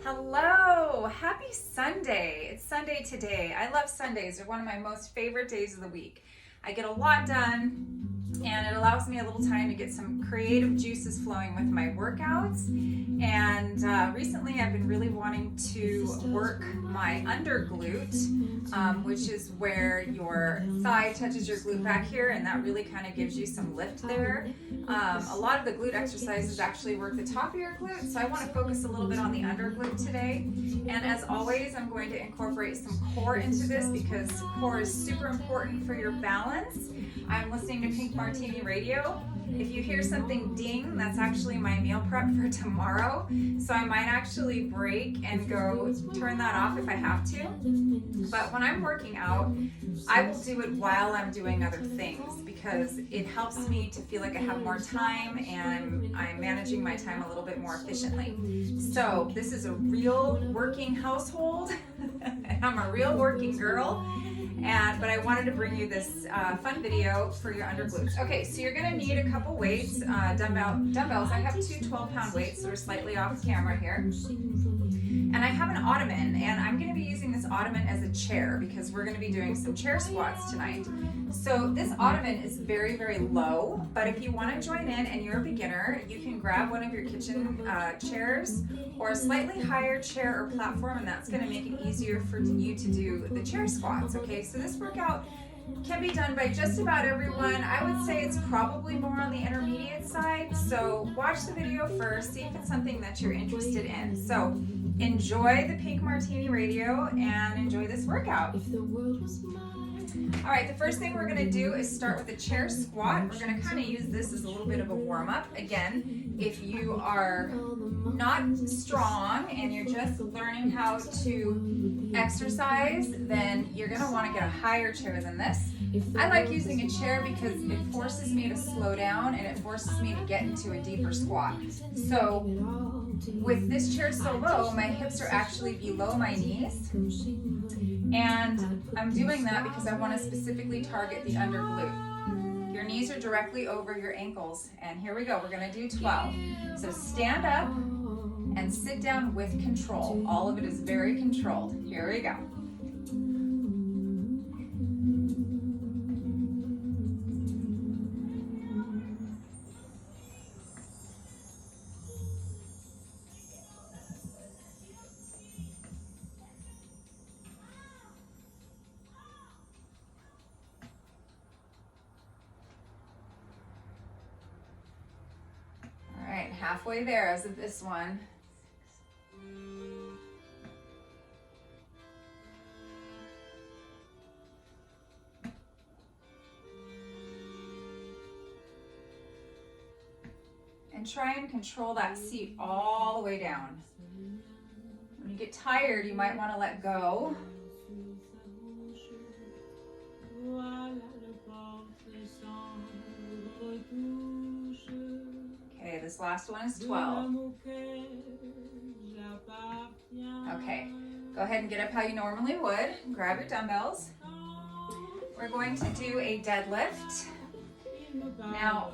Hello, happy Sunday. It's Sunday today. I love Sundays. They're one of my most favorite days of the week. I get a lot done and it allows me a little time to get some creative juices flowing with my workouts. And recently I've been really wanting to work my underglute, which is where your thigh touches your glute back here, and that really kind of gives you some lift there. A lot of the glute exercises actually work the top of your glute, so I want to focus a little bit on the underglute today. And as always, I'm going to incorporate some core into this because core is super important for your balance. I'm listening to Pink Martini Radio. If you hear something ding, that's actually my meal prep for tomorrow. So I might actually break and go turn that off if I have to. But when I'm working out, I will do it while I'm doing other things because it helps me to feel like I have more time and I'm managing my time a little bit more efficiently. So this is a real working household and I'm a real working girl. But I wanted to bring you this fun video for your underglutes. Okay, so you're gonna need a couple weights, dumbbells. I have two 12-pound weights, so we're slightly off camera here. And I have an ottoman, and I'm gonna be using this ottoman as a chair because we're gonna be doing some chair squats tonight. So this ottoman is very, very low, but if you wanna join in and you're a beginner, you can grab one of your kitchen chairs or a slightly higher chair or platform, and that's gonna make it easier for you to do the chair squats, okay? So this workout can be done by just about everyone. I would say it's probably more on the intermediate side, so watch the video first, see if it's something that you're interested in. So enjoy the Pink Martini Radio and enjoy this workout. All right, the first thing we're gonna do is start with a chair squat. We're gonna kind of use this as a little bit of a warm-up. Again, if you are not strong and you're just learning how to exercise, then you're gonna wanna get a higher chair than this. I like using a chair because it forces me to slow down and it forces me to get into a deeper squat. So with this chair so low, my hips are actually below my knees. And I'm doing that because I want to specifically target the underglute. Your knees are directly over your ankles. And here we go, we're gonna do 12. So stand up and sit down with control. All of it is very controlled. Here we go. Halfway there as of this one. And try and control that seat all the way down. When you get tired, you might want to let go. Okay, this last one is 12. Okay, go ahead and get up how you normally would. Grab your dumbbells. We're going to do a deadlift. Now,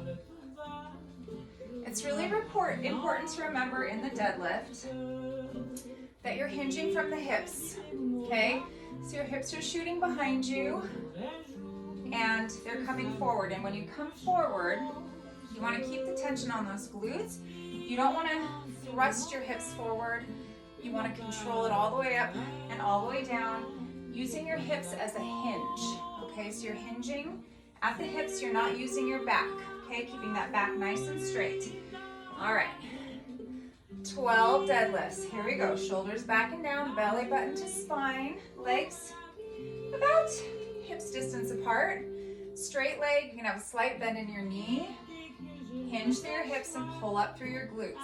it's really important to remember in the deadlift that you're hinging from the hips, okay? So your hips are shooting behind you and they're coming forward. And when you come forward, you want to keep the tension on those glutes. You don't want to thrust your hips forward. You want to control it all the way up and all the way down, using your hips as a hinge. Okay, so you're hinging at the hips. You're not using your back. Okay, keeping that back nice and straight. All right, 12 deadlifts. Here we go. Shoulders back and down, belly button to spine, legs about hips distance apart. Straight leg, you can have a slight bend in your knee. Hinge through your hips and pull up through your glutes.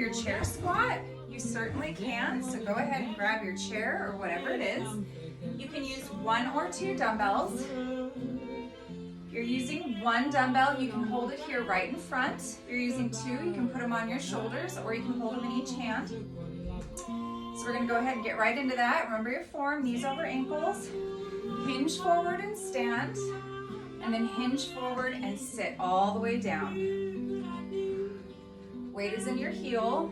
your chair squat, you certainly can. So go ahead and grab your chair or whatever it is. You can use 1 or 2 dumbbells. If you're using 1 dumbbell, you can hold it here right in front. If you're using 2, you can put them on your shoulders or you can hold them in each hand. So we're gonna go ahead and get right into that. Remember your form, knees over ankles. Hinge forward and stand, and then hinge forward and sit all the way down. Weight is in your heel,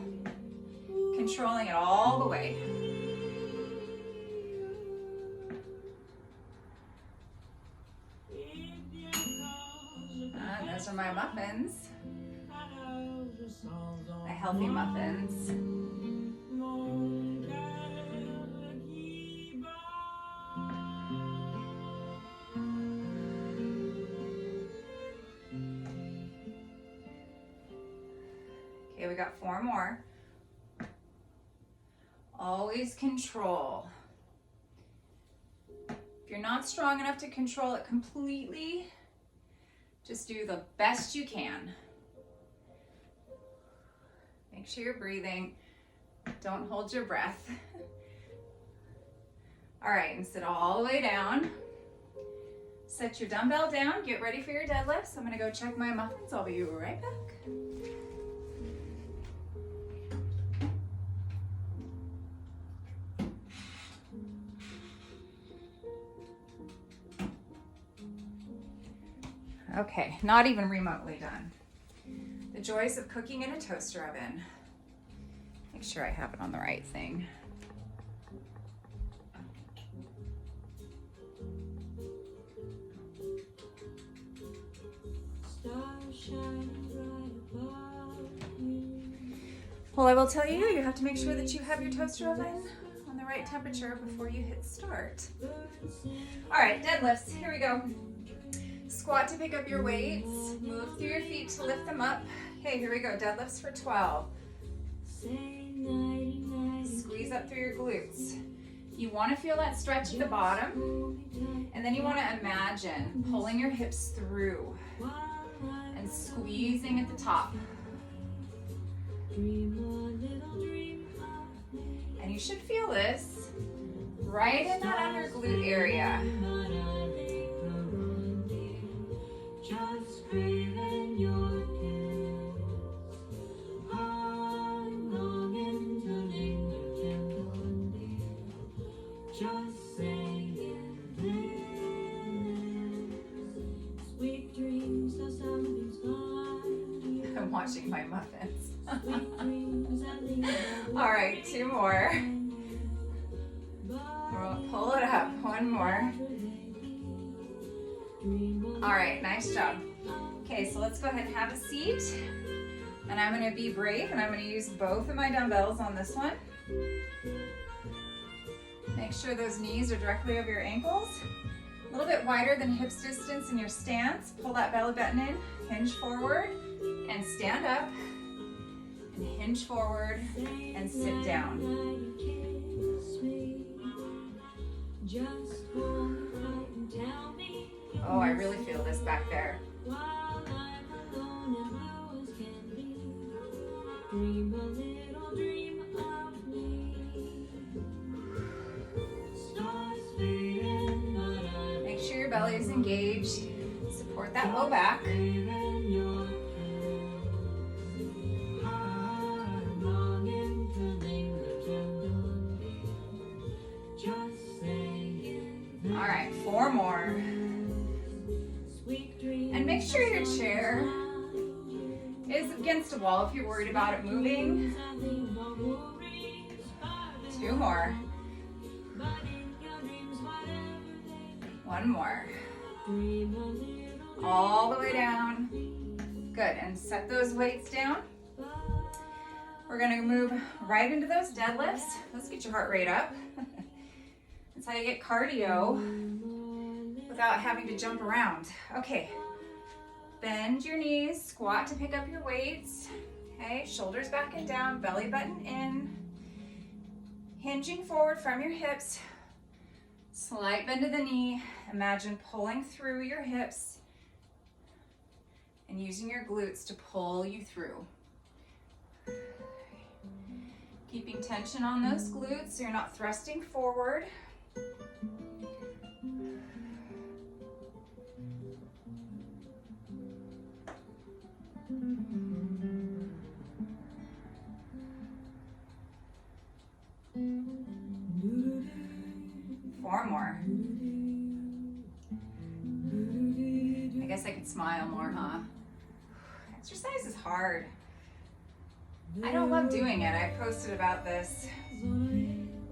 controlling it all the way. And those are my muffins. My healthy muffins. Okay, we got 4 more. Always control. If you're not strong enough to control it completely, just do the best you can. Make sure you're breathing. Don't hold your breath. All right, and sit all the way down. Set your dumbbell down. Get ready for your deadlifts. I'm gonna go check my muffins. I'll be right back. Okay, not even remotely done. The joys of cooking in a toaster oven. Make sure I have it on the right thing. Well, I will tell you, you have to make sure that you have your toaster oven on the right temperature before you hit start. All right, deadlifts, here we go. Squat to pick up your weights, move through your feet to lift them up. Okay, here we go, deadlifts for 12. Squeeze up through your glutes. You want to feel that stretch at the bottom, and then you want to imagine pulling your hips through and squeezing at the top. And you should feel this right in that underglute area. I'm watching my muffins. All right, 2 more. We'll pull it up, 1 more. All right, nice job. Okay, so let's go ahead and have a seat. And I'm gonna be brave and I'm gonna use both of my dumbbells on this one. Make sure those knees are directly over your ankles. A little bit wider than hips distance in your stance. Pull that belly button in, hinge forward, and stand up. And hinge forward and sit down. Oh, I really feel this back there. Make sure your belly is engaged. Support that low back. All right, 4 more. And make sure your chair is against a wall if you're worried about it moving. 2 more. 1 more. All the way down. Good, and set those weights down. We're gonna move right into those deadlifts. Let's get your heart rate up. That's how you get cardio without having to jump around. Okay, bend your knees, squat to pick up your weights. Okay, shoulders back and down, belly button in. Hinging forward from your hips. Slight bend to the knee. Imagine pulling through your hips and using your glutes to pull you through. Keeping tension on those glutes so you're not thrusting forward. 4 more. I guess I could smile more, huh? Exercise is hard. I don't love doing it. I posted about this.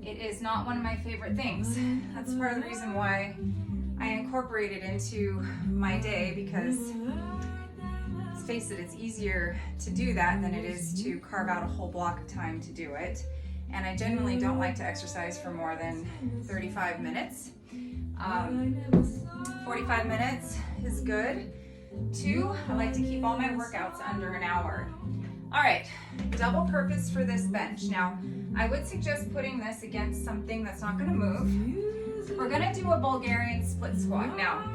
It is not one of my favorite things. That's part of the reason why I incorporate it into my day, because let's face it, it's easier to do that than it is to carve out a whole block of time to do it. And I generally don't like to exercise for more than 35 minutes. 45 minutes is good. 2, I like to keep all my workouts under an hour. All right, double purpose for this bench. Now, I would suggest putting this against something that's not gonna move. We're gonna do a Bulgarian split squat. Now,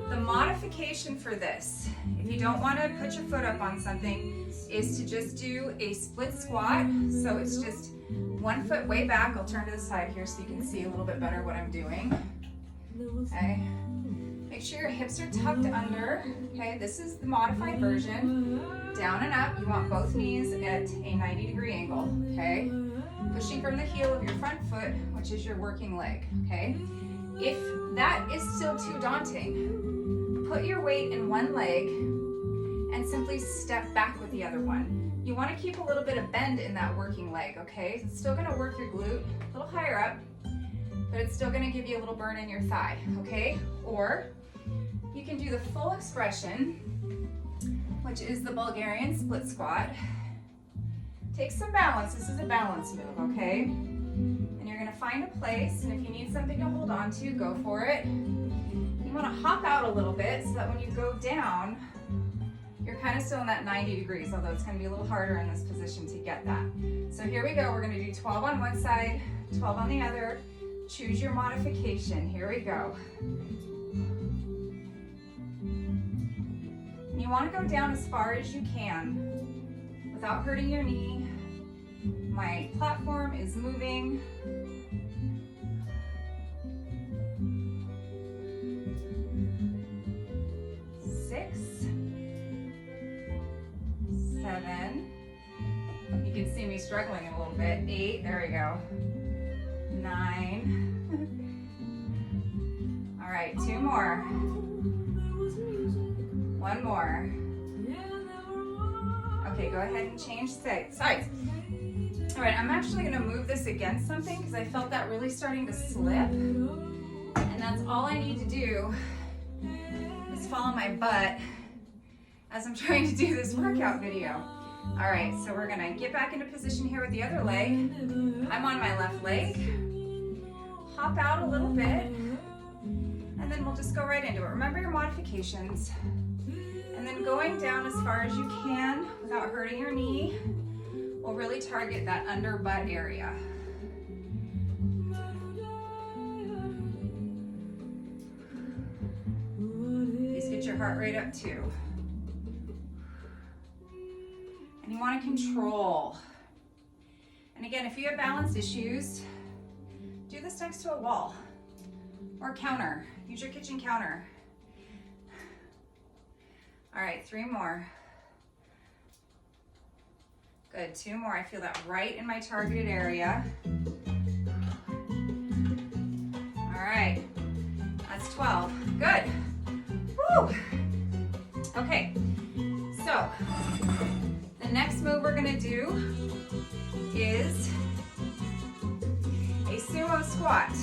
the modification for this, if you don't wanna put your foot up on something, is to just do a split squat. So it's just 1 foot way back. I'll turn to the side here so you can see a little bit better what I'm doing. Okay. Make sure your hips are tucked under. Okay, this is the modified version. Down and up, you want both knees at a 90-degree angle, okay? Pushing from the heel of your front foot, which is your working leg, okay? If that is still too daunting, put your weight in one leg and simply step back with the other one. You want to keep a little bit of bend in that working leg, okay? It's still going to work your glute a little higher up, but it's still going to give you a little burn in your thigh, okay? Or you can do the full expression, which is the Bulgarian split squat. Take some balance. This is a balance move, okay? And you're going to find a place, and if you need something to hold on to, go for it. You want to hop out a little bit so that when you go down, you're kind of still in that 90 degrees, although it's going to be a little harder in this position to get that. So here we go. We're going to do 12 on one side, 12 on the other. Choose your modification. Here we go. You want to go down as far as you can without hurting your knee. My platform is moving. 6, 7. You can see me struggling a little bit. 8, there we go. 9. All right, 2 more. 1 more. Okay, go ahead and change sides. All right, I'm actually gonna move this against something because I felt that really starting to slip. And that's all I need to do is follow my butt as I'm trying to do this workout video. All right, so we're gonna get back into position here with the other leg. I'm on my left leg. Hop out a little bit, and then we'll just go right into it. Remember your modifications. And then going down as far as you can without hurting your knee will really target that under butt area. Please get your heart rate up too. And you want to control. And again, if you have balance issues, do this next to a wall or counter. Use your kitchen counter. All right, 3 more. Good, 2 more. I feel that right in my targeted area. All right, that's 12. Good. Woo! Okay, so the next move we're gonna do is a sumo squat.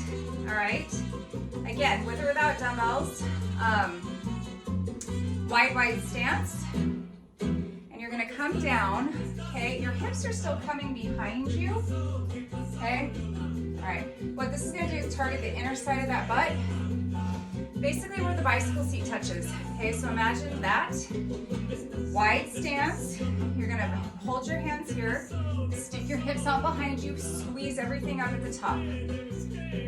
All right, again, with or without dumbbells. Wide stance, and you're gonna come down, okay? Your hips are still coming behind you, okay? All right, what this is gonna do is target the inner side of that butt, basically where the bicycle seat touches, okay? So imagine that, wide stance. You're gonna hold your hands here, stick your hips out behind you, squeeze everything up at the top.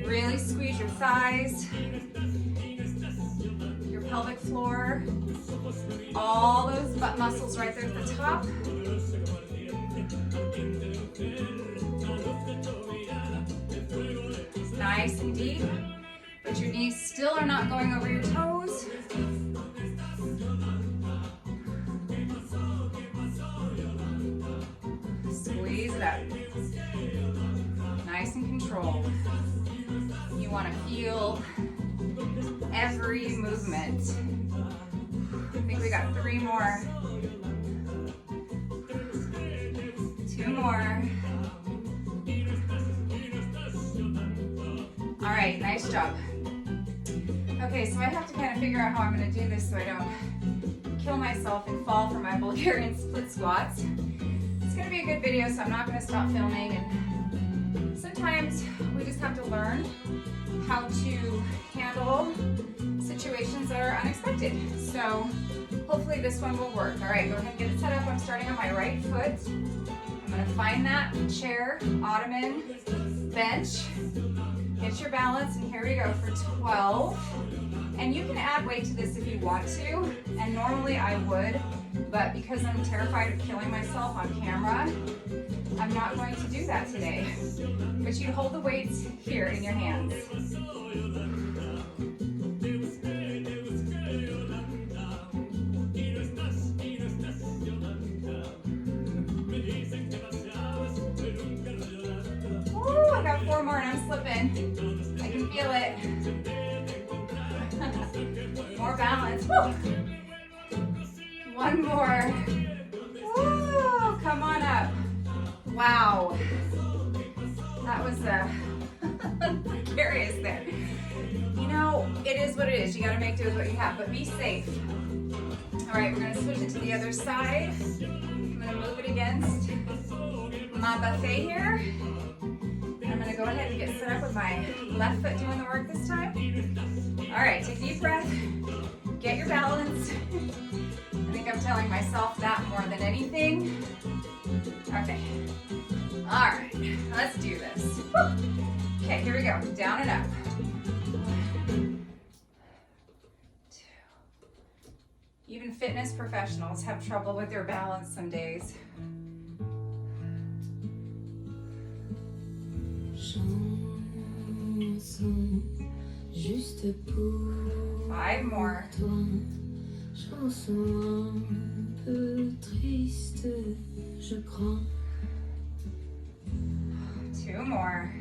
Really squeeze your thighs, your pelvic floor, all those butt muscles right there at the top. Nice and deep, but your knees still are not going over your toes. Squeeze it up. Nice and controlled. You want to feel every movement. I think we got 3 more. 2 more. All right, nice job. Okay, so I have to kind of figure out how I'm going to do this so I don't kill myself and fall for my Bulgarian split squats. It's going to be a good video, so I'm not going to stop filming. And sometimes we just have to learn how to handle situations that are unexpected. So hopefully this one will work. All right, go ahead and get it set up. I'm starting on my right foot. I'm going to find that chair, ottoman, bench. Get your balance, and here we go for 12. And you can add weight to this if you want to, and normally I would, but because I'm terrified of killing myself on camera, I'm not going to do that today. But you hold the weights here in your hands. Ooh, I got 4 more and I'm slipping. I can feel it. More balance. Woo. 1 more. Woo, come on up. Wow. That was precarious there. You know, it is what it is. You gotta make do with what you have, but be safe. All right, we're gonna switch it to the other side. I'm gonna move it against my buffet here. I'm gonna go ahead and get set up with my left foot doing the work this time. All right, take a deep breath. Get your balance. I think I'm telling myself that more than anything. Okay. All right, let's do this. Woo. Okay, here we go. Down and up. 1, 2. Even fitness professionals have trouble with their balance some days. Juste pour 5 more. toi, chanson un peu triste, je crois. 2 more.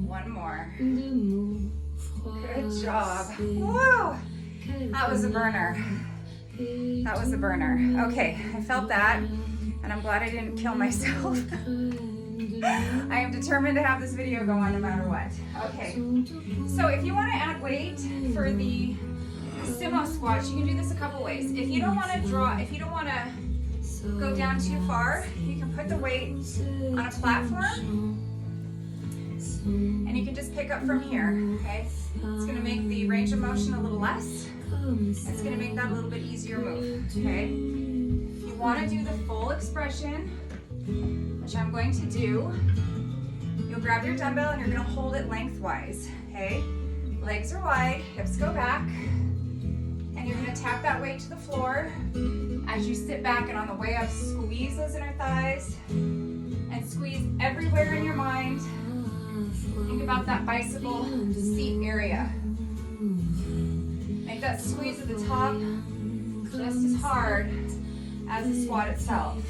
1 more. De mots Good job. froissés. Woo! That was a burner. That was a burner. Okay, I felt that, and I'm glad I didn't kill myself. I am determined to have this video go on no matter what. Okay, so if you want to add weight for the sumo squats, you can do this a couple ways. If you don't want to go down too far, you can put the weight on a platform, and you can just pick up from here, okay? It's going to make the range of motion a little less. It's going to make that a little bit easier move, okay? If you want to do the full expression, which I'm going to do, you'll grab your dumbbell and you're going to hold it lengthwise, okay? Legs are wide, hips go back, and you're going to tap that weight to the floor as you sit back, and on the way up, squeeze those inner thighs and squeeze everywhere in your mind. Think about that bicycle seat area. Make that squeeze at the top just as hard as the squat itself.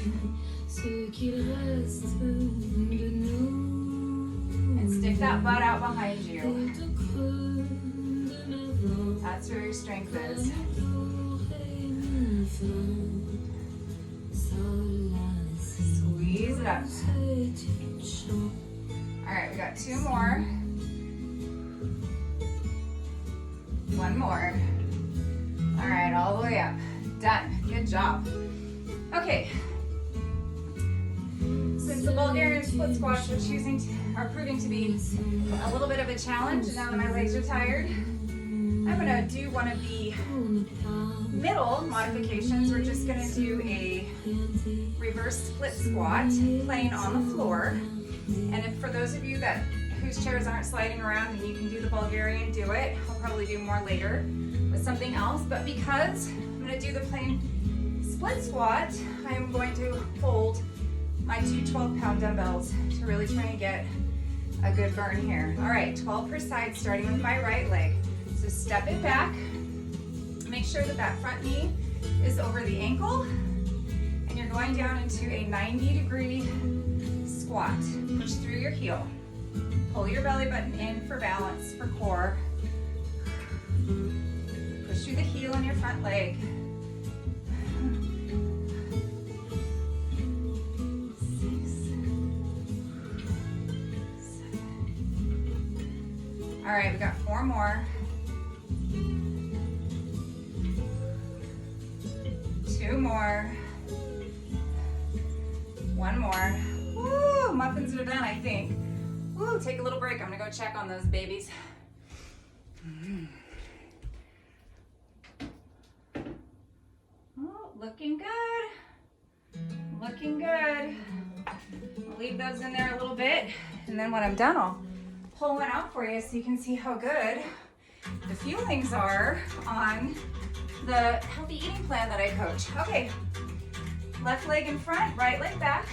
And stick that butt out behind you. That's where your strength is. Squeeze it up. All right, we got 2 more. 1 more. All right, all the way up. Done. Good job. Okay. Since the Bulgarian split squats are proving to be a little bit of a challenge, and now that my legs are tired, I'm gonna do one of the middle modifications. We're just gonna do a reverse split squat, laying on the floor. And if for those of you whose chairs aren't sliding around and you can do the Bulgarian, do it. I'll probably do more later with something else, but because I'm gonna do the plain split squat, I am going to hold my two 12-pound dumbbells to really try and get a good burn here. All right, 12 per side, starting with my right leg. So step it back. Make sure that that front knee is over the ankle, and you're going down into a 90-degree squat. Push through your heel. Pull your belly button in for balance, for core. Push through the heel in your front leg. All right, we got 4 more. 2 more. 1 more. Woo, muffins are done, I think. Woo, take a little break. I'm gonna go check on those babies. Oh, looking good. Looking good. I'll leave those in there a little bit, and then when I'm done, I'll pull one out for you so you can see how good the feelings are on the healthy eating plan that I coach. Okay, left leg in front, right leg back,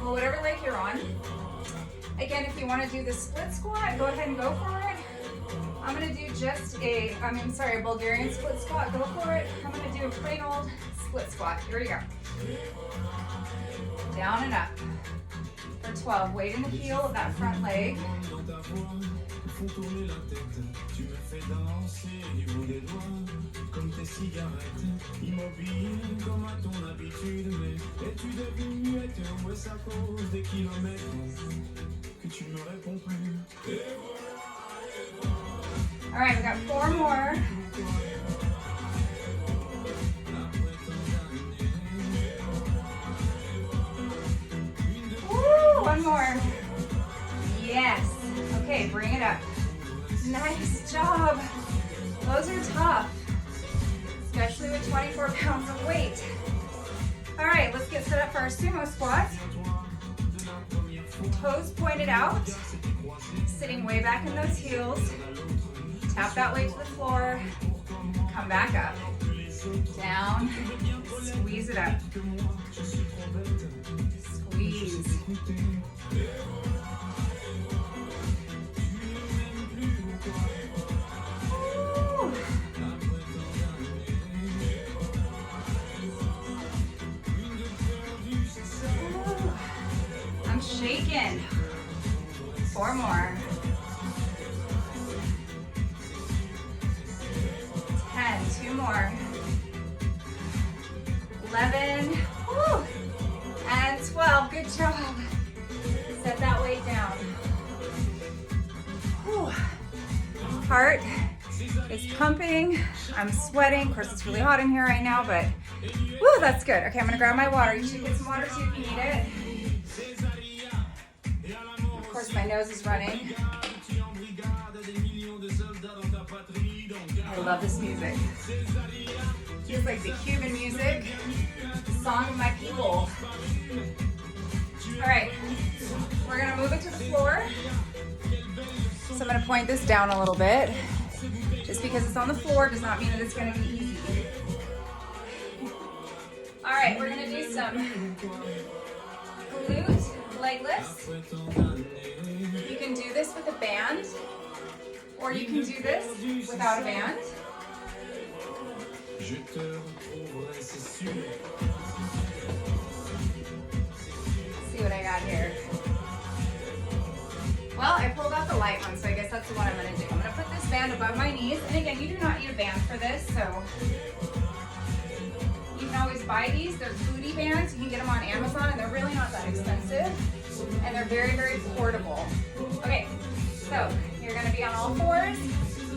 or whatever leg you're on. Again, if you want to do the split squat, go ahead and go for it. I'm going to do just a Bulgarian split squat. Go for it. I'm going to do a plain old split squat. Here we go. Down and up. For 12, weight in the heel of that front leg. All right, we got 4 more. Woo, 1 more. Yes. Okay, bring it up. Nice job. Those are tough, especially with 24 pounds of weight. All right, let's get set up for our sumo squat. Toes pointed out, sitting way back in those heels. Tap that weight to the floor. Come back up. Down. Squeeze it up. Squeeze. I'm shaking. 4 more. 10, 2 more. 11, woo, and 12, good job. Set that weight down. Whew. Heart is pumping, I'm sweating. Of course, it's really hot in here right now, but woo, that's good. Okay, I'm gonna grab my water. You should get some water too if you need it. Of course, my nose is running. I love this music. It's like the Cuban music, the song of my people. All right, we're gonna move it to the floor. So I'm gonna point this down a little bit. Just because it's on the floor does not mean that it's gonna be easy. All right, we're gonna do some glute leg lifts. You can do this with a band, or you can do this without a band. See what I got here. Well, I pulled out the light one, so I guess that's what I'm gonna do. I'm gonna put this band above my knees, and again, you do not need a band for this, so you can always buy these. They're booty bands. You can get them on Amazon, and they're really not that expensive, and they're very, very portable. Okay, so you're gonna be on all fours,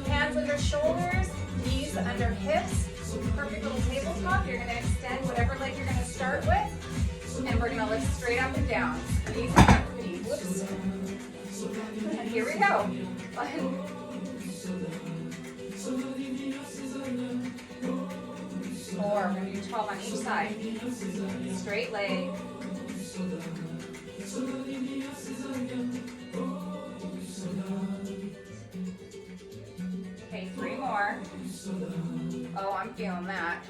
hands under shoulders, knees under hips, perfect little tabletop. You're gonna extend whatever leg you're gonna start with, and we're gonna lift straight up and down. Knees up, knee, whoops. And here we go. 4, we're gonna do 12 on each side. Straight leg. Okay, 3 more. Oh, I'm feeling that.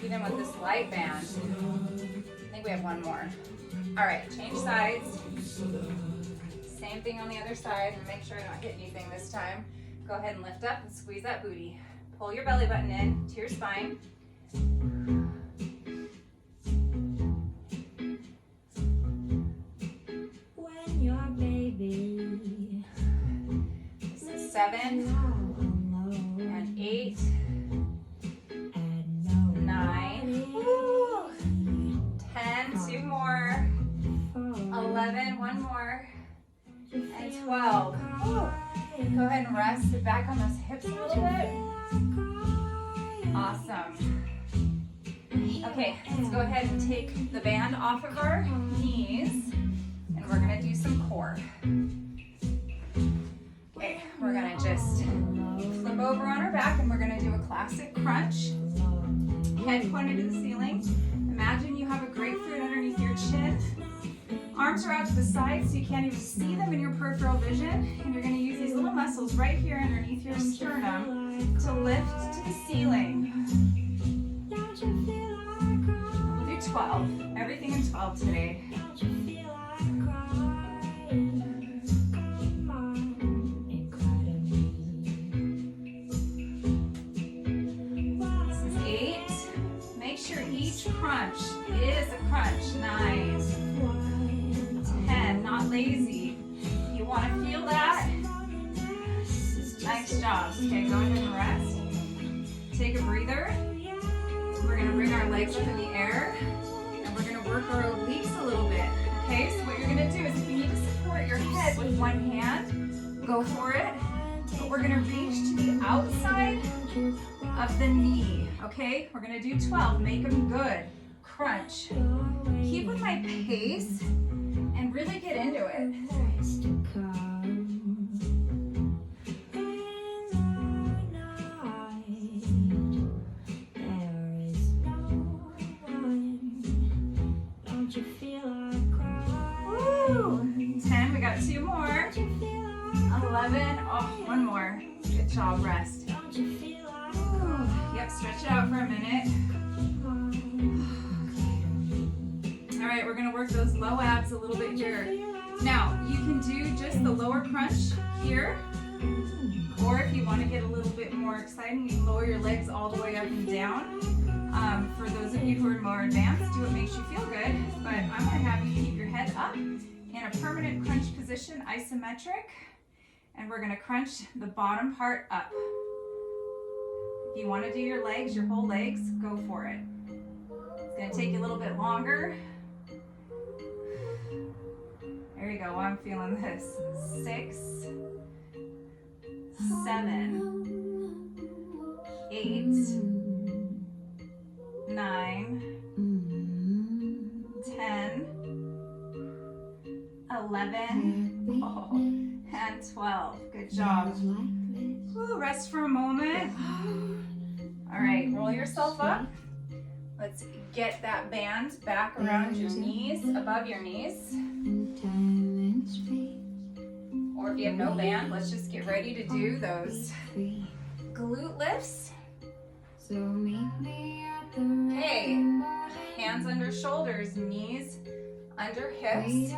Even with this light band. I think we have 1 more. All right, change sides. Same thing on the other side, and make sure I don't hit anything this time. Go ahead and lift up and squeeze that booty. Pull your belly button in to your spine. When your baby. This is 7 and 8, 9, woo, 10, 2 more, 11, 1 more, and 12. Woo. Go ahead and rest it back on those hips a little bit. Awesome. Okay, let's go ahead and take the band off of our knees, and we're gonna do some core. Okay, we're gonna just flip over on our back, and we're gonna do a classic crunch. Head pointed to the ceiling. Imagine you have a grapefruit underneath your chin. Arms are out to the side so you can't even see them in your peripheral vision. And you're gonna use these little muscles right here underneath your sternum to lift to the ceiling. We'll do 12. Everything in 12 today. This is 8. Make sure each crunch is a crunch. 9. 10, not lazy. You want to feel that? Nice job. Okay, go ahead and rest. Take a breather. We're going to bring our legs up in the air, and we're going to work our obliques a little bit. Okay, so what you're going to do is if you need to support your head with one hand, go for it. But we're going to reach to the outside of the knee. Okay, we're going to do 12. Make them good. Crunch. Keep with my pace. And really get into it. Woo! 10, we got 2 more. 11, oh, 1 more. Good job, rest. Ooh, yep, stretch it out for a minute. All right, we're gonna work those low abs a little bit here. Now, you can do just the lower crunch here, or if you wanna get a little bit more exciting, you can lower your legs all the way up and down. For those of you who are more advanced, do what makes you feel good, but I'm gonna have you keep your head up in a permanent crunch position, isometric, and we're gonna crunch the bottom part up. If you wanna do your legs, your whole legs, go for it. It's gonna take you a little bit longer. There you go, I'm feeling this. 6, 7, 8, 9, 10, 11, oh, and 12. Good job. Ooh, rest for a moment. All right, roll yourself up. Let's get that band back around your knees, above your knees. Or if you have no band, let's just get ready to do those glute lifts. Okay, hands under shoulders, knees under hips,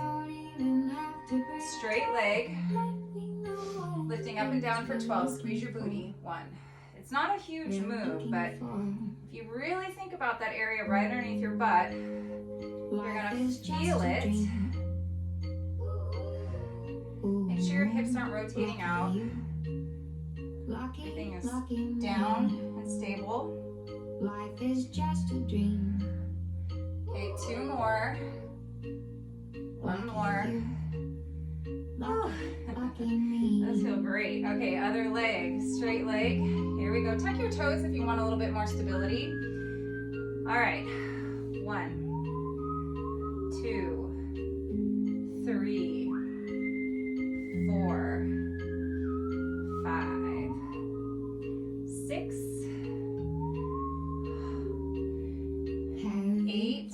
straight leg, lifting up and down for 12, squeeze your booty, 1. It's not a huge move, but if you really think about that area right underneath your butt, you're gonna feel it. Make sure your hips aren't rotating out. Everything is down and stable. Life is just a dream. Okay, 2 more. 1 more. Oh, those feel great. Okay, other leg, straight leg. Here we go. Tuck your toes if you want a little bit more stability. All right, 1, 2, 3, 4, 5, 6, 8,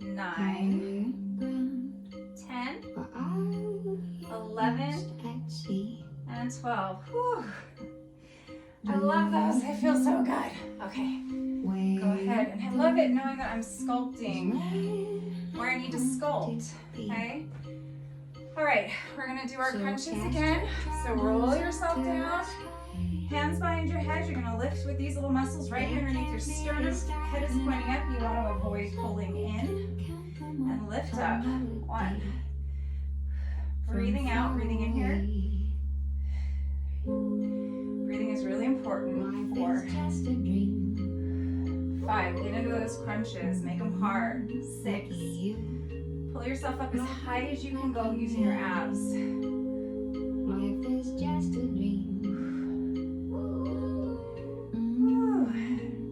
9, 10, 11, and 12. Whew. I love those. They feel so good. Okay, go ahead. And I love it knowing that I'm sculpting where I need to sculpt, okay? All right, we're gonna do our crunches again. So roll yourself down, hands behind your head. You're gonna lift with these little muscles right here underneath your sternum. Head is pointing up. You wanna avoid pulling in and lift up. 1. Breathing out, breathing in here. Breathing is really important. 4. 5, get into those crunches, make them hard. 6, pull yourself up as high as you can go using your abs. Life is just a dream.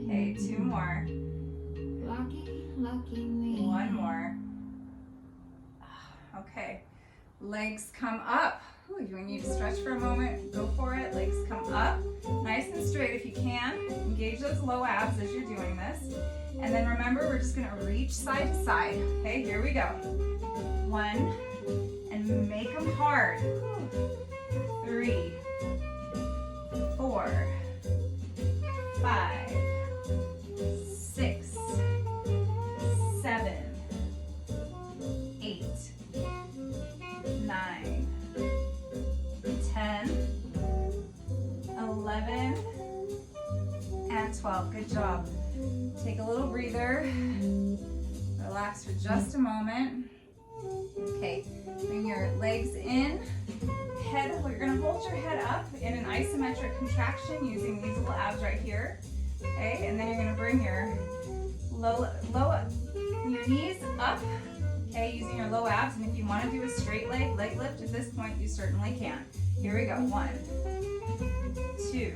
Okay, 2 more. Lucky me. 1 more. Okay, legs come up. Ooh, you need to stretch for a moment, go for it. Legs come up, nice and straight if you can. Engage those low abs as you're doing this. And then remember, we're just gonna reach side to side. Okay, here we go. 1, and make them hard. 3, 4, 5, 6, 7, 8, 9, 10, 11, and 12. Good job. Take a little breather. Relax for just a moment. Okay, bring your legs in. Head, we're gonna hold your head up in an isometric contraction using these little abs right here. Okay, and then you're gonna bring your your knees up. Okay, using your low abs, and if you want to do a straight leg lift at this point, you certainly can. Here we go. 1, 2,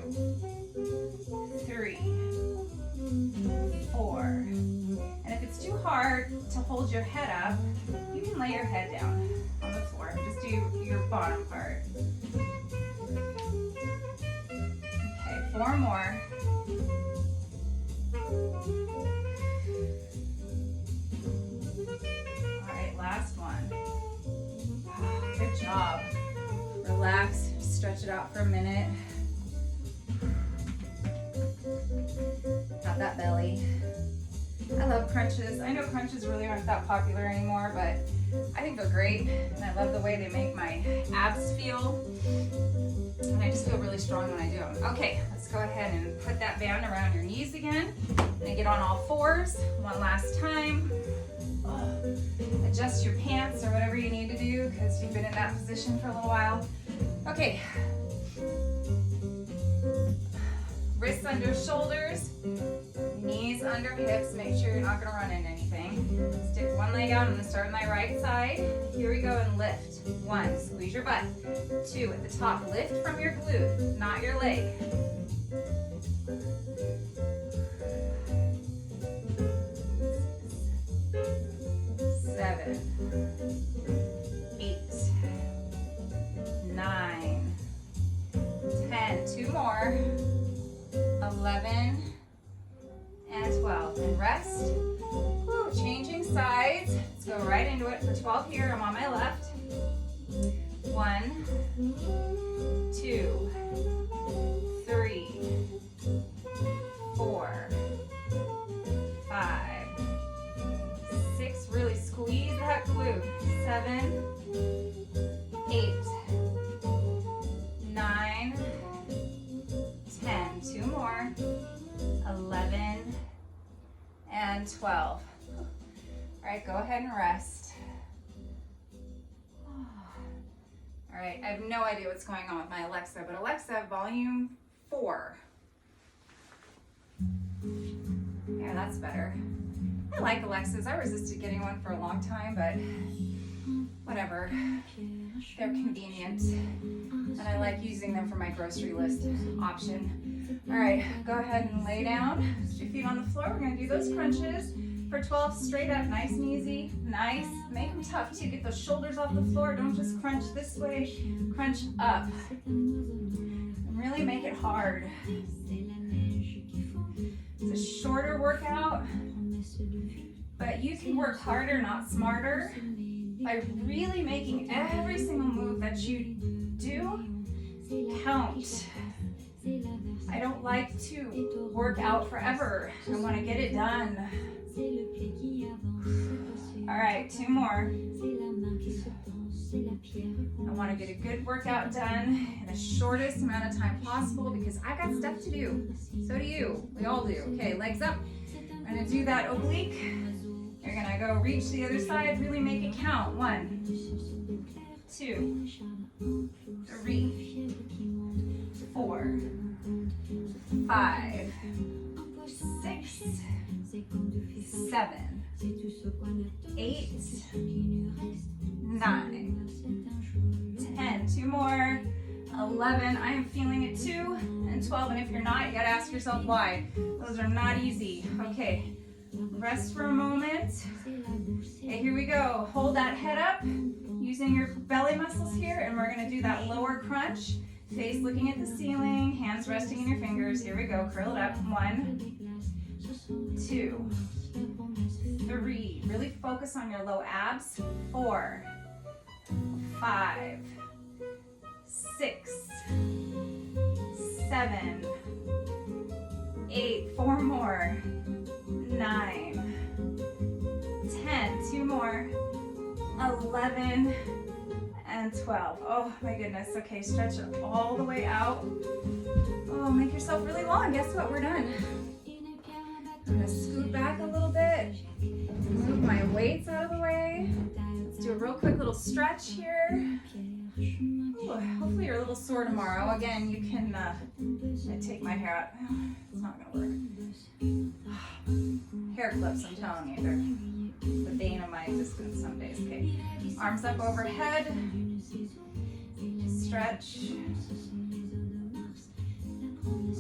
3, 4. And if it's too hard to hold your head up, you can lay your head down on the floor. Just do your bottom part. Okay, 4 more. Last one. Good job. Relax, stretch it out for a minute. Got that belly. I love crunches. I know crunches really aren't that popular anymore, but I think they're great. And I love the way they make my abs feel. And I just feel really strong when I do them. Okay, let's go ahead and put that band around your knees again. And get on all 4s. One last time. Adjust your pants or whatever you need to do because you've been in that position for a little while. Okay. Wrists under shoulders, knees under hips. Make sure you're not going to run into anything. Stick one leg out. I'm going to start on my right side. Here we go and lift. 1, squeeze your butt. 2, at the top, lift from your glute, not your leg. 7, 8, 9, 10, 2 more, 11, and 12. And rest. Woo, changing sides. Let's go right into it for 12 here. I'm on my left. 1, 2, 3, 4, 5, 6, really squeeze that glute. 7, 8, 9, 10. 2 more. 11 and 12. All right, go ahead and rest. All right, I have no idea what's going on with my Alexa, but Alexa, volume 4. Yeah, that's better. I like Alexas. I resisted getting one for a long time, but whatever. They're convenient, and I like using them for my grocery list option. All right, go ahead and lay down. Put your feet on the floor. We're gonna do those crunches for 12 straight up, nice and easy. Nice. Make them tough too. Get those shoulders off the floor. Don't just crunch this way. Crunch up. And really make it hard. It's a shorter workout, but you can work harder, not smarter, by really making every single move that you do count. I I don't like to work out forever. I want to get it done. All right, 2 more. I want to get a good workout done in the shortest amount of time possible because I got stuff to do. So do you. We all do. Okay, legs up. I'm going to do that oblique. You're going to go reach the other side. Really make it count. 1, 2, 3, 4, 5, 6, 7, 8, 9, 10. 2 more. 11. I am feeling it too. And 12. And if you're not, you gotta ask yourself why. Those are not easy. Okay. Rest for a moment. Okay, here we go. Hold that head up using your belly muscles here, and we're gonna do that lower crunch. Face looking at the ceiling, hands resting in your fingers. Here we go. Curl it up. 1, 2, 3. Really focus on your low abs. 4, 5, 6, 7, 8. 4 more. 9, 10. 2 more. 11 and 12. Oh my goodness. Okay, stretch it all the way out. Oh, make yourself really long. Guess what? We're done. I'm gonna scoot back a little bit. Move my weights out of the way. Let's do a real quick little stretch here. Ooh, hopefully you're a little sore tomorrow. Again, you can I take my hair out. It's not gonna work. Hair clips, I'm telling you, they're the bane of my existence some days. Okay, arms up overhead. Stretch.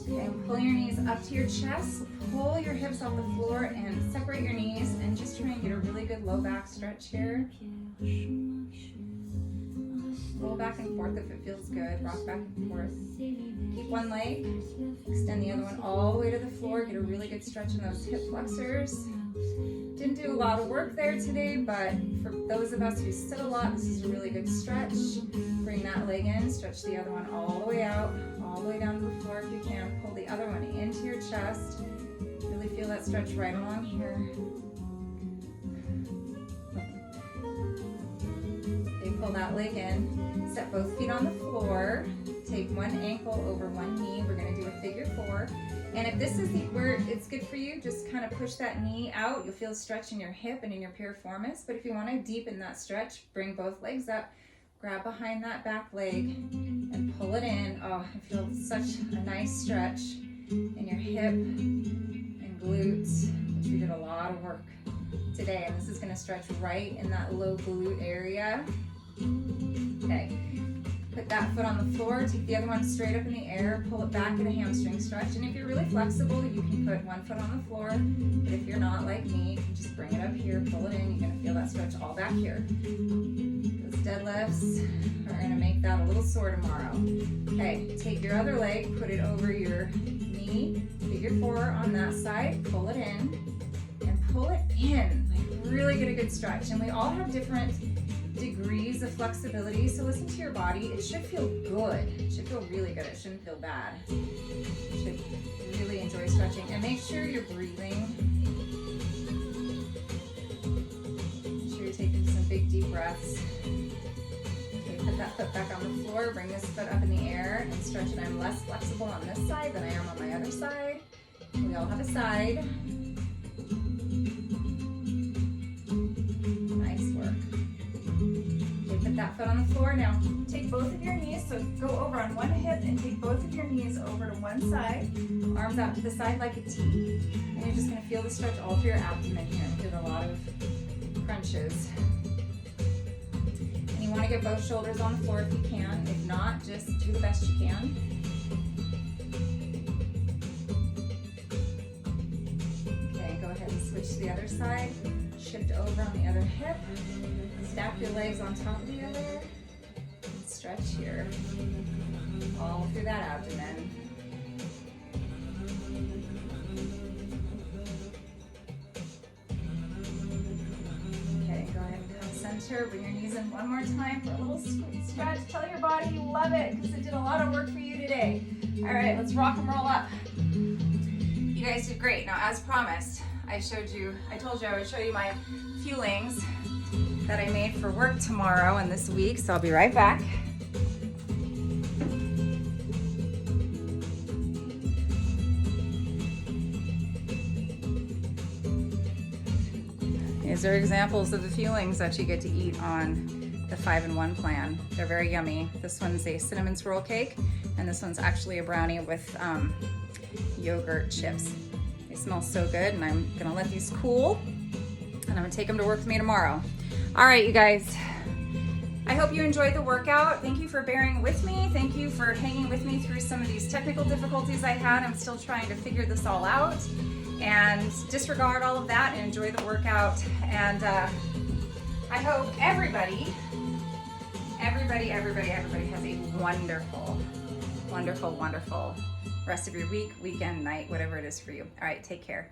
Okay, pull your knees up to your chest. Pull your hips off the floor and separate your knees and just try and get a really good low back stretch here. Roll back and forth if it feels good. Rock back and forth. Keep one leg. Extend the other one all the way to the floor. Get a really good stretch in those hip flexors. Didn't do a lot of work there today, but for those of us who sit a lot, this is a really good stretch. Bring that leg in. Stretch the other one all the way out, all the way down to the floor if you can. Pull the other one into your chest. Really feel that stretch right along here. Okay, pull that leg in. Set both feet on the floor. Take one ankle over one knee. We're going to do a figure 4. And if this is where it's good for you, just kind of push that knee out. You'll feel a stretch in your hip and in your piriformis. But if you want to deepen that stretch, bring both legs up. Grab behind that back leg and pull it in. Oh, I feel such a nice stretch in your hip and glutes, which we did a lot of work today. And this is going to stretch right in that low glute area. Okay, put that foot on the floor, take the other one straight up in the air, pull it back in a hamstring stretch. And if you're really flexible, you can put one foot on the floor. But if you're not like me, you can just bring it up here, pull it in. You're going to feel that stretch all back here. Those deadlifts are going to make that a little sore tomorrow. Okay, take your other leg, put it over your knee, figure 4 on that side, pull it in, and pull it in. Like really get a good stretch. And we all have different degrees of flexibility, so listen to your body. It should feel good. It should feel really good. It shouldn't feel bad. You should really enjoy stretching, and make sure you're breathing. Make sure you're taking some big deep breaths. Okay, put that foot back on the floor, bring this foot up in the air and stretch it. I'm less flexible on this side than I am on my other side. We all have a side. Nice work. Put that foot on the floor. Now take both of your knees, so go over on one hip and take both of your knees over to one side, arms out to the side like a T, and you're just going to feel the stretch all through your abdomen here. We did a lot of crunches. And you want to get both shoulders on the floor if you can. If not, just do the best you can. Okay, go ahead and switch to the other side. Shift over on the other hip. Stack your legs on top of the other. And stretch here. All through that abdomen. Okay, go ahead and come center. Bring your knees in one more time for a little stretch. Tell your body you love it because it did a lot of work for you today. All right, let's rock and roll up. You guys did great. Now, as promised, I told you I would show you my fuelings that I made for work tomorrow and this week, so I'll be right back. These are examples of the fuelings that you get to eat on the 5-in-1 plan. They're very yummy. This one's a cinnamon swirl cake, and this one's actually a brownie with yogurt chips. They smell so good, and I'm gonna let these cool, and I'm gonna take them to work with me tomorrow. All right, you guys. I hope you enjoyed the workout. Thank you for bearing with me. Thank you for hanging with me through some of these technical difficulties I had. I'm still trying to figure this all out. And disregard all of that and enjoy the workout. And I hope everybody has a wonderful, wonderful, wonderful rest of your week, weekend, night, whatever it is for you. All right, take care.